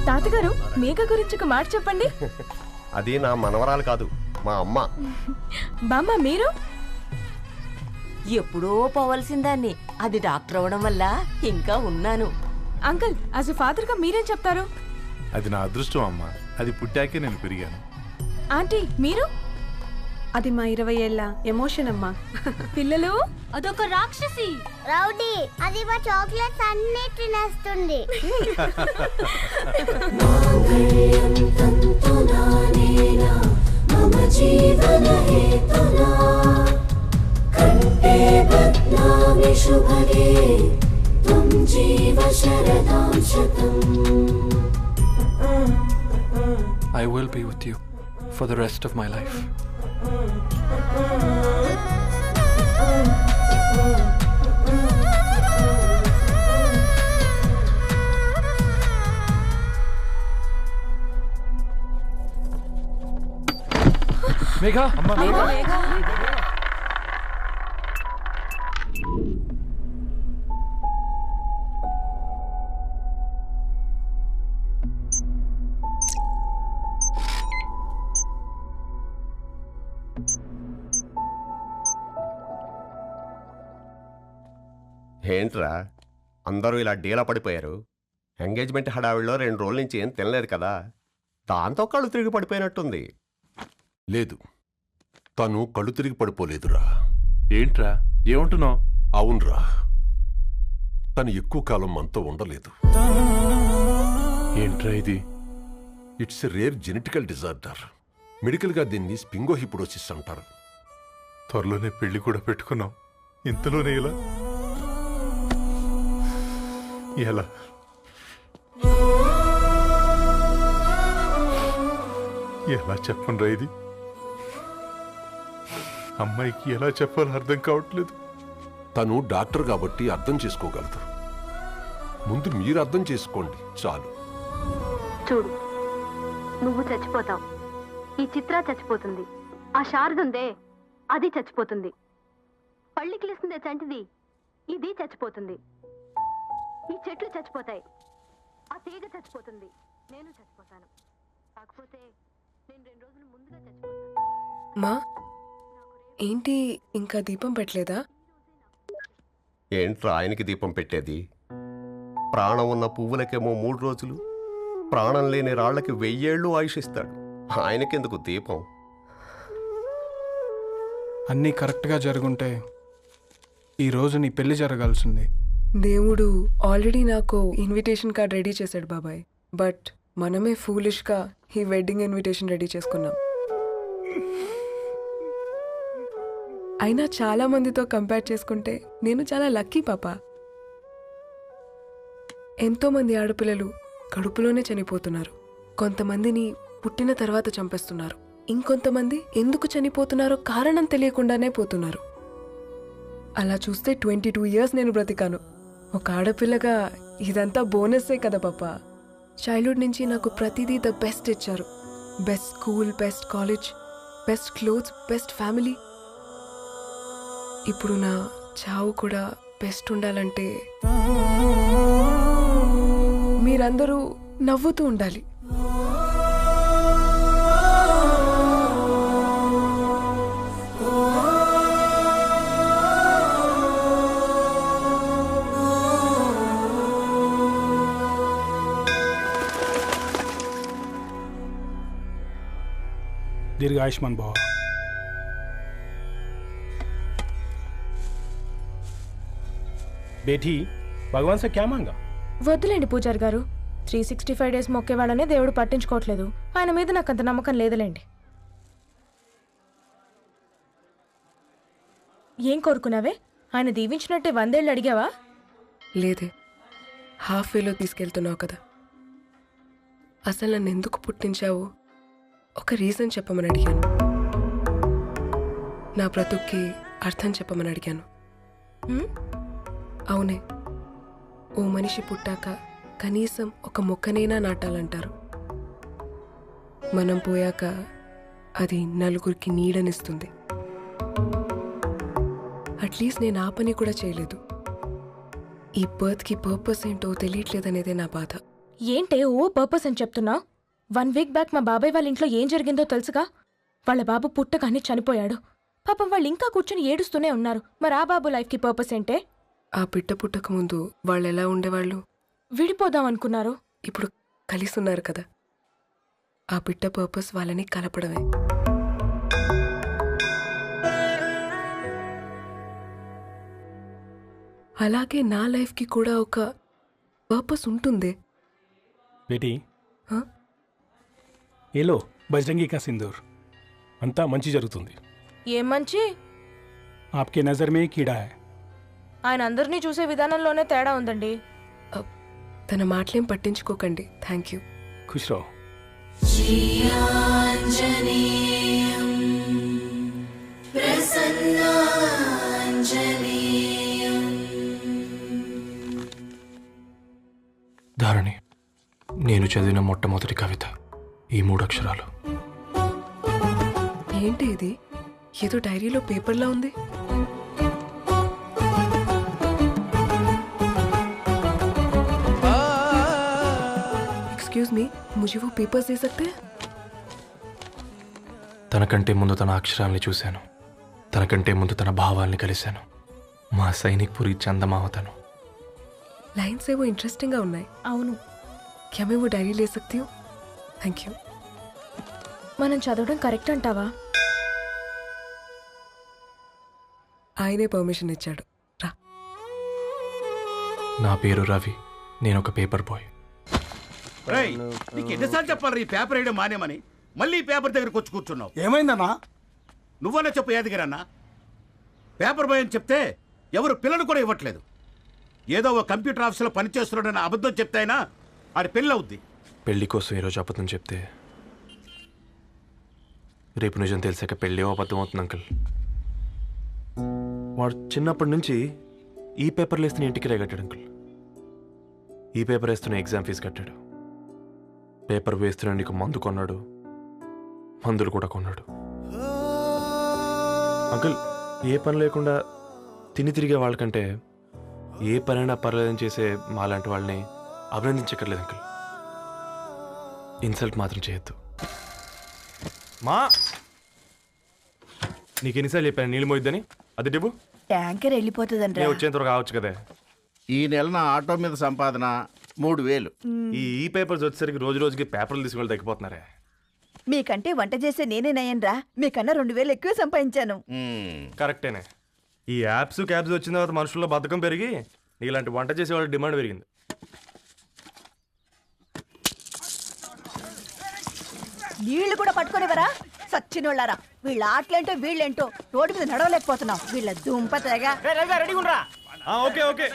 తాతగారు మేఘ గురించి ఒక మాట చెప్పండి. అది నా మనవరాలు కాదు, మా అమ్మ. బామ్మ మీరు? ఎప్పుడో పోవలసిందాన్ని, అది డాక్టర్ అవడం వల్ల ఇంకా ఉన్నాను. అంకుల్, యాజ్ ఎ ఫాదర్ గా మీరేం చెప్తారు? అది నా అదృష్టం అమ్మా, అది పుట్టాకే నేను పెరిగాను. ఆంటీ మీరు? అది మా 20 ఏళ్ల ఎమోషన్ అమ్మా. పిల్లలు, అదొక రాక్షసి రౌడీ, అది మా చాక్లెట్స్ అన్ని తినేస్తుంది. I will be with you for the rest of my life. Megha, Megha. ఏంట్రా అందరూ ఇలా డీలా పడిపోయారు? ఎంగేజ్మెంట్ హడావిడిలో 2 రోజుల నుంచి ఏం తినలేదు కదా, దాంతో కళ్ళు తిరిగి పడిపోయినట్టుంది. లేదు, తను కళ్ళు తిరిగి పడిపోలేదురా. ఏంట్రా ఏమంటున్నావు? అవునరా, తను ఎక్కువ కాలం మనతో ఉండలేదు. ఏంట్రా ఇది? It's a rare genetical disorder. మెడికల్గా దీన్ని స్పింగోహిపోడోసిస్ అంటారు. త్వరలోనే పెళ్లి కూడా పెట్టుకున్నాం, ఇంతలోనే ఇలా ఎలా? ఎలా చెప్పనురా ఇది? అమ్మాయికి ఎలా చెప్పాలో అర్థం కావట్లేదు. తను డాక్టర్ కాబట్టి అర్థం చేసుకోగలదు. ముందు మీరు అర్థం చేసుకోండి చాలు. చూడు, నువ్వు చచ్చిపోతావు, ఈ చిత్ర చచ్చిపోతుంది, ఆ శారదుందే అది చచ్చిపోతుంది, పళ్ళికిలిస్తుందే చంటిది ఇది చచ్చిపోతుంది, ఈ చెట్లు చచ్చిపోతాయి, ఆ తీగ చచ్చిపోతుంది, నేను చచ్చిపోతాను. కాకపోతే నేను 2 రోజులు ముందుగా చచ్చిపోతాను. మా ఏంటి ఇంకా దీపం పెట్టలేదా? ఏంట్రా ఆయనకి దీపం పెట్టేది? ప్రాణం ఉన్న పువ్వులకేమో 3 రోజులు, ప్రాణం లేని రాళ్లకి 1000 ఏళ్ళు ఆయుషిస్తాడు. ఆయనకెందుకు దీపం? అన్నీ కరెక్ట్గా జరుగుంటే ఈరోజు నీ పెళ్లి జరగాల్సింది. దేవుడు ఆల్రెడీ నాకు ఇన్విటేషన్ కార్డ్ రెడీ చేశాడు బాబాయ్. బట్ మనమే ఫూలిష్గా ఈ వెడ్డింగ్ ఇన్విటేషన్ రెడీ చేసుకున్నాం. అయినా చాలా మందితో కంపేర్ చేసుకుంటే నేను చాలా లక్కీ పాపా. ఎంతోమంది ఆడపిల్లలు కడుపులోనే చనిపోతున్నారు, కొంతమందిని పుట్టిన తర్వాత చంపేస్తున్నారు, ఇంకొంతమంది ఎందుకు చనిపోతున్నారో కారణం తెలియకుండానే పోతున్నారు. అలా చూస్తే 22 years నేను బ్రతికాను. ఒక ఆడపిల్లగా ఇదంతా బోనస్సే కదా పాపా. చైల్డ్హుడ్ నుంచి నాకు ప్రతిదీ ద బెస్ట్ ఇచ్చారు. Best school, best college, best clothes, best family. ఇప్పుడు నా చావు కూడా బెస్ట్ ఉండాలంటే మీరందరూ నవ్వుతూ ఉండాలి. दीर्घायुष्मान भव. बेटी, भगवान से क्या मांगा? వద్దులేండి పూజారి గారు, 365 days మొక్కేవాళ్ళనే దేవుడు పట్టించుకోవట్లేదు. ఆయన మీద నాకు అంత నమ్మకం లేదులేండి. ఏం కోరుకున్నావే? ఆయన దీవించినట్టే 100 ఏళ్ళు అడిగావా? లేదే, హాఫ్ వేలో తీసుకెళ్తున్నావు కదా. అసలు నన్ను ఎందుకు పుట్టించావు ఒక రీజన్ చెప్పమని అడిగాను. నా బ్రతుక్కి అర్థం చెప్పమని అడిగాను. అవునే, ఓ మనిషి పుట్టాక కనీసం ఒక మొక్కనైనా నాటాలంటారు. మనం పోయాక అది నలుగురికి నీడనిస్తుంది. అట్లీస్ట్ నేను ఆ పని కూడా చేయలేదు. ఈ బర్త్కి పర్పస్ ఏంటో తెలియట్లేదనేదే నా బాధ. ఏంటే ఓ పర్పస్ అని చెప్తున్నా? 1 వీక్ బ్యాక్ మా బాబాయ్ వాళ్ళ ఇంట్లో ఏం జరిగిందో తెలుసుగా? వాళ్ళ బాబు పుట్టగానే చనిపోయాడు. పాపం వాళ్ళు ఇంకా కూర్చొని ఏడుస్తూనే ఉన్నారు. మరి ఆ బాబు లైఫ్కి పర్పస్ ఏంటే? ఆ బిడ్డ పుట్టక ముందు వాళ్ళు ఎలా ఉండేవాళ్ళు? విడిపోదాం అనుకున్నారు. ఇప్పుడు కలిసి ఉన్నారు కదా. ఆ బిడ్డ పర్పస్ వాళ్ళని కలపడమే. అలాగే నా లైఫ్కి కూడా ఒక పర్పస్ ఉంటుంది. बेटी हाँ? ये लो बजरंगी का सिंदूर अंता मंची जరుగుతుంది. ఏం మంచి? आपके नजर में कीड़ा है. ఆయన అందరినీ చూసే విధానంలోనే తేడా ఉందండి. తన మాటలేం పట్టించుకోకండి. Thank you. खुश रहो. ధారణి, నేను చదివిన మొట్టమొదటి కవిత ఈ 3 అక్షరాలు. ఏంటి ఇది? ఏదో డైరీలో పేపర్లా ఉంది. एक्सक्यूज मी, मुझे वो पेपर्स दे सकते हैं? తనకంటే ముందు తన అక్షరాల్ని చూశాను. తనకంటే ముందు తన భావాల్ని కలిశాను. మా సైనిక్ పురి చందమావతను. लाइन्स वो इंटरेस्टिंग గా ఉన్నాయి. అవును. क्या मैं वो डायरी ले सकती हूँ? Thank you. మనం చదవడం కరెక్ట్ అంటావా? ఆయనే పర్మిషన్ ఇచ్చాడు. రా. నా పేరు రవి. నేను ఒక పేపర్ బాయ్. నీకు ఎన్నిసార్లు చెప్పాలి ఈ పేపర్ వేయడం మానేమని? మళ్ళీ పేపర్ దగ్గరకు వచ్చి కూర్చున్నావు. ఏమైందన్నా? నువ్వన్నా చెప్పు యాదగిరన్నా. పేపర్ బాయ్ అని చెప్తే ఎవరు పిల్లలు కూడా ఇవ్వట్లేదు. ఏదో ఒక కంప్యూటర్ ఆఫీసులో పనిచేస్తున్నాడని అబద్ధం చెప్తే అయినా ఆడి పెళ్ళి అవుద్ది. పెళ్లి కోసం ఈరోజు అబద్ధం చెప్తే రేపు నిజం తెలిసాక పెళ్ళి అబద్ధం అవుతుంది అంకుల్. వాడు చిన్నప్పటి నుంచి ఈ పేపర్లు వేస్తున్న ఇంటికి కట్టాడు అంకుల్. ఈ పేపర్ వేస్తున్న ఎగ్జామ్ ఫీజు కట్టాడు. పేపర్ వేస్తున్న నీకు మందు కొన్నాడు. మందులు కూడా కొన్నాడు. అంకుల్, ఏ పని లేకుండా తిని తిరిగే వాళ్ళకంటే ఏ పనైనా పర్లేదని చేసే మాలాంటి వాళ్ళని అభినందించక్కర్లేదు అంకుల్. ఇన్సల్ట్ మాత్రం చేయొద్దు. మా నీకు ఎన్నిసార్లు చెప్పాను నీళ్ళు మోయిద్దని? అది డిబు ట్యాంకర్ వెళ్ళిపోతుందంటే వచ్చేంత త్వరగా కావచ్చు కదా. ఈ నెల నా ఆటో మీద సంపాదన 3000. ఈ పేపర్స్ వచ్చేసరికి రోజు రోజుకి పేపర్లు తీసుకుని తగ్గిపోతున్నారే. మీకంటే వంట చేసే నేనే నయ్యనరా. మీకన్నా 2000 ఎక్కువ సంపాదించాను. కరెక్టేనే. ఈ యాప్స్ క్యాబ్స్ వచ్చిన తర్వాత మనుషుల్లో బద్ధకం పెరిగి ఇలాంటి వంట చేసే వాళ్ళ డిమాండ్ పెరిగింది. నీళ్లు కూడా పట్టుకునేవరా సచ్చినోళ్ళారా. వీళ్ళ ఆటలేంటో వీళ్ళేంటో రోడ్డు మీద నడవలేకపోతున్నాం. వీళ్ళ దుంప తెగ. ఓకే ఓకే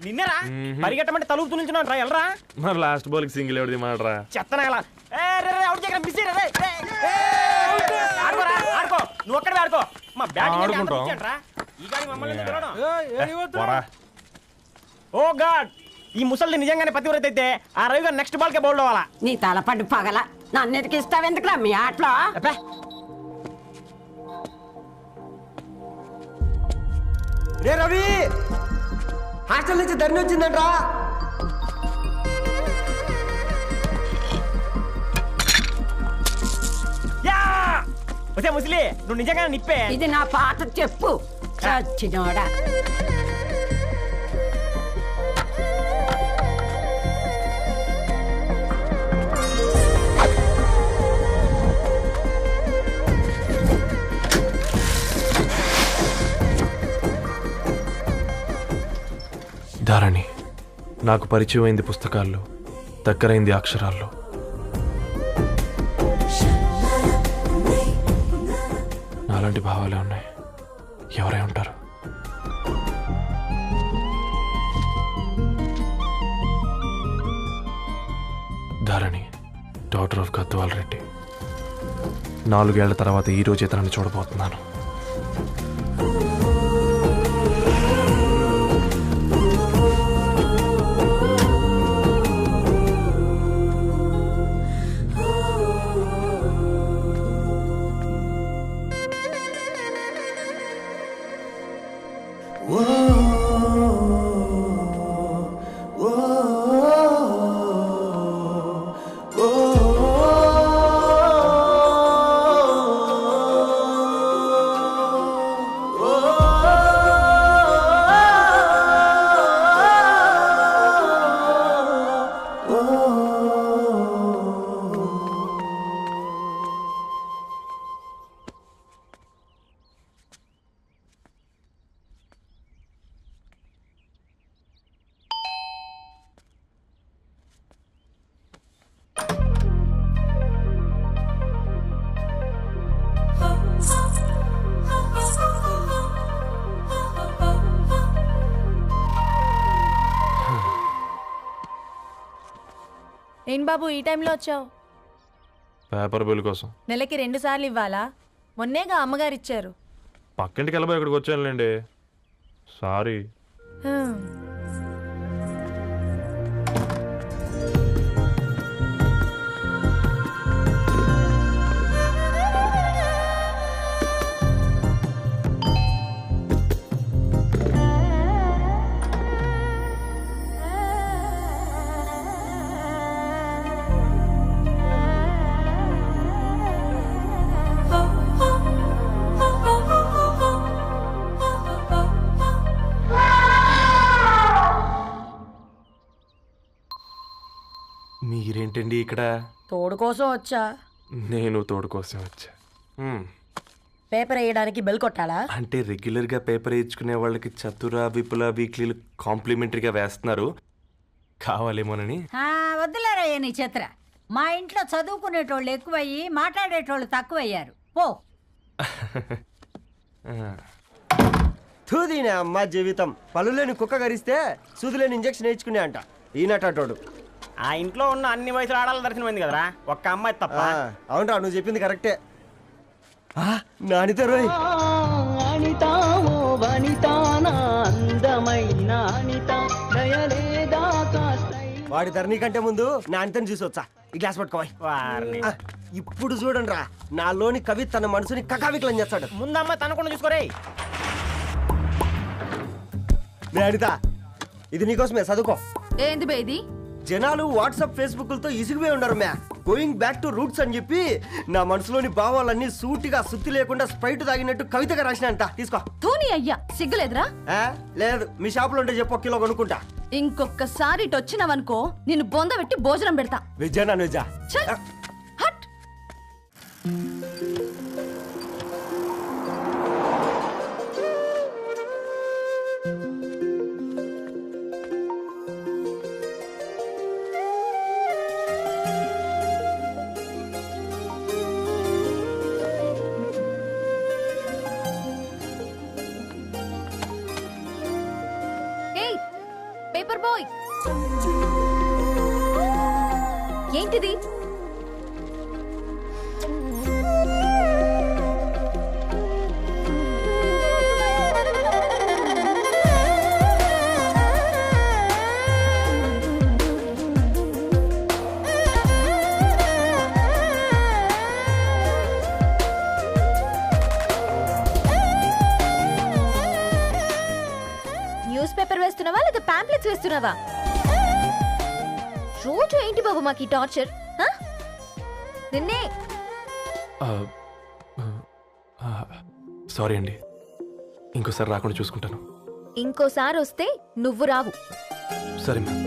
నిన్నరా పరిగెట్టమంటే తలుపుతూ నిల్చున్నాను రా. ఎల్రా మరి లాస్ట్ బాల్ కి సింగిల్ ఎవరిది మాట్రా? చెత్తనా ఎలా ఆడుకో. నువ్వు ఒక్కడే ఆడుకో. మా బ్యాటింగ్. ఓ గాడ్, ఈ ముసలి నిజంగానే పతివ్రత అయితే ఆ రవి గారు నెక్స్ట్ బాల్ కే బౌల్డ్ అవ్వాలా. నీ తలపండు పగల నన్ను ఇస్తావెందుకురా మీ ఆటలో? రే రవి, హాస్టల్ నుంచి ధరణి వచ్చిందంట్రా. వచ్చే ముసలి, నువ్వు నిజంగానే నిప్పే. ఇది నా పాట చెప్పు చచ్చినోడా. ధారణి, నాకు పరిచయం అయింది పుస్తకాల్లో, దగ్గరైంది అక్షరాల్లో. నాలాంటి భావాలే ఉన్నాయి. ఎవరై ఉంటారు? Dharani, daughter of Gadwal Reddy. 4 ఏళ్ల తర్వాత ఈ రోజు ఇతరాన్ని చూడబోతున్నాను. ఏం బాబు ఈ టైంలో వచ్చావు? పేపర్ బిల్ కోసం. నెలకి 2 సార్లు ఇవ్వాలా? మొన్నేగా అమ్మగారు ఇచ్చారు. పక్కింటికి వెళ్ళబోయి ఇక్కడికి వచ్చానులేండి. సారీ. మీరేంటండి ఇక్కడ? తోడు కోసం వచ్చా. నేను తోడు కోసం వచ్చా. పేపర్ వేయడానికి బెల్ కొట్టాలా? అంటే రెగ్యులర్గా పేపర్ వేయించుకునే వాళ్ళకి చతుర విపుల వీక్లీలు కాంప్లిమెంటరీగా వేస్తున్నారు, కావాలేమోనని. వద్దులేరా నీ చిత్ర. మా ఇంట్లో చదువుకునేటోళ్ళు ఎక్కువయ్యి మాట్లాడేటోళ్ళు తక్కువయ్యారు. పో. తూదీనే అమ్మ జీవితం. పలులేని కుక్క గరిస్తే సూదులేని ఇంజక్షన్ వేయించుకునే అంట ఈనటోడు. ఆ ఇంట్లో ఉన్న అన్ని వయసులో ఆడాల దర్శనమైంది కదరా, ఒక్క అమ్మాయి తప్ప. అవునరా, నువ్వు చెప్పింది కరెక్టే. నానిత రోయ్ వాడి ధరణి కంటే ముందు నానితని చూసి వచ్చా. ఈ గ్లాస్ పట్టుకోవాలి. ఇప్పుడు చూడండి రా, నాలోని కవి తన మనసుని కకావికలం చేస్తాడు. ముందమ్మ తనకుండా చూసుకోరే. అనిత, ఇది నీకోసమే, చదువుకో. ఏంది బేది? జనాలు వాట్సాప్ ఫేస్బుక్లతో ఇసిగిపోయి ఉన్నారు మ్యా. గోయింగ్ బ్యాక్ టు రూట్స్ అని చెప్పి నా మనసులోని భావాలన్నీ సూటిగా సుత్తి లేకుండా స్ప్రైట్ తాగినట్టు కవితగా రాసిన అంట. తీసుకో. తూని అయ్యా, సిగ్గులేదురా? లేదు, మీ షాపులో ఉంటే చెప్పు, 1 కిలో కొనుక్కుంటా. ఇంకొకసారి ఇటు వచ్చినావనుకో నిన్ను బొంద పెట్టి భోజనం పెడతా. వెజ్జా నాన్ వెజ్జా? పేపర్ బాయ్, ఏంటిది? న్యూస్ పేపర్ వేస్తున్నావా లేదా పాంప్లెట్స్ వేస్తున్నావా? రోజు ఏంటి బాబు మాకు ఈ టార్చర్? నిన్నే. సారీ అండి, ఇంకోసారి రాకుండా చూసుకుంటాను. ఇంకోసారి వస్తే నువ్వు రావు. సరే మ్యామ్.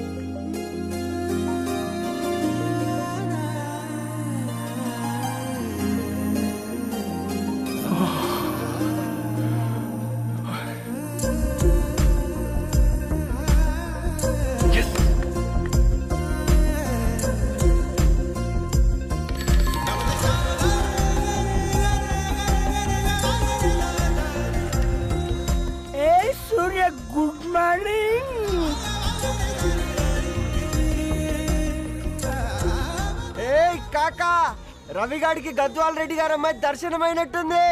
Good morning. ఏ కాకా, రవిగాడికి గద్వాల్ రెడ్డి గారు అమ్మాయి దర్శనమైనట్టుంది.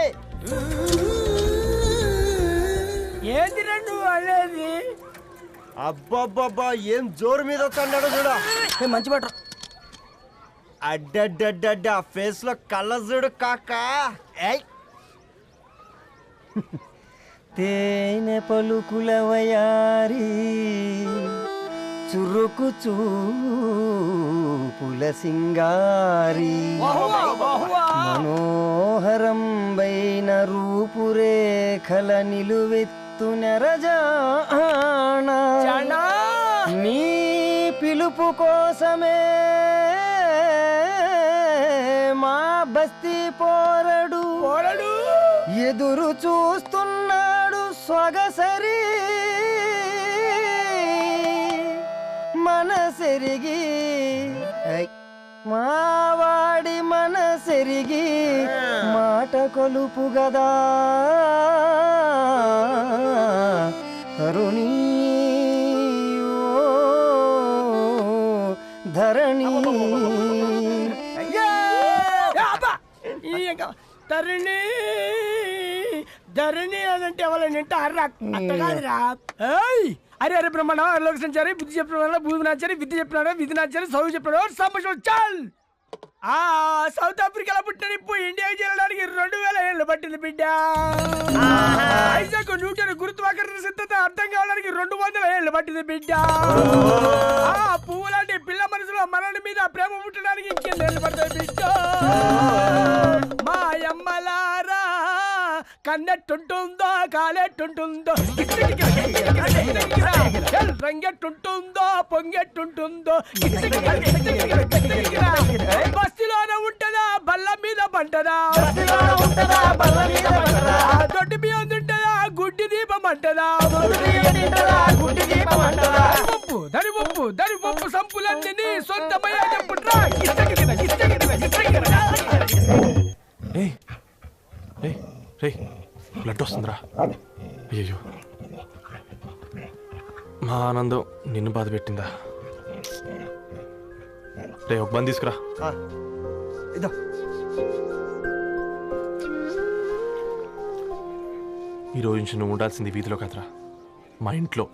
ఏంటి నువ్వు అనేది? అబ్బబ్బబ్బా, ఏం జోరు మీద వస్తున్నాడో చూడ. మంచి బట్ట. అడ్డడ్డడ్డ ఫేస్ లో కళ్ళ చూడు కాకా. తేనె పలుకుల వయారి చురుకు చూపుల సింగారి మనోహరం బైన రూపురేఖల నిలువెత్తు నెరజానా నీ పిలుపు కోసమే మా బస్తీ పోరడు ఎదురు చూస్తున్నాడు స్వగసరి. మనసెరిగి మావాడి మనసెరిగి మాట కొలుపు గదా తరుణీ ధరణి ధరణి ధరణి అదంటే ఎవరైనా అట్ట కాదురా. అరే అరే బ్రహ్మణ లోక సంచారి బుద్ధి చెప్పిన భూమి నాచారి విద్య చెప్పినాడు విధి నాచారి చదువు చెప్పినాడు సంభాషణ చాల్. సౌత్ ఆఫ్రికాలో పుట్టిన ఇప్పుడు ఇండియాకి చేరడానికి 2000 ఏళ్ళు పట్టింది బిడ్డ. ఐజాక్ న్యూటన్ గురుత్వాకర్షణ సిద్ధత అర్థం కావడానికి 200 ఏళ్ళు పట్టింది బిడ్డ. పువ్వు లాంటి పిల్ల మనసులో మనని మీద ప్రేమ పుట్టడానికి ఇంకెళ్ళేళ్ళు పడతాయి బిడ్డ. మా అమ్మలారా కన్నెట్టుంటుందో కాలెట్టుంటుందో రంగెట్టుంటుందో పొంగెట్టుంటుందో బస్తిలోనే ఉంటదా బల్ల మీద పంటదా దొడ్డి బియ్యం తింటదా గుడ్డి దీపం అంటదా దరి పప్పు సంపులన్నీ సొంతమయ్యా చెప్పుట్రా. రే బ్లడ్ వస్తుందిరా. అయ్యో మా ఆనందం నిన్ను బాధ పెట్టిందా? రే ఒక బంద్ తీసుకురా. ఈరోజు నుంచి నువ్వు ఉండాల్సింది వీధిలో కదరా, మా ఇంట్లో.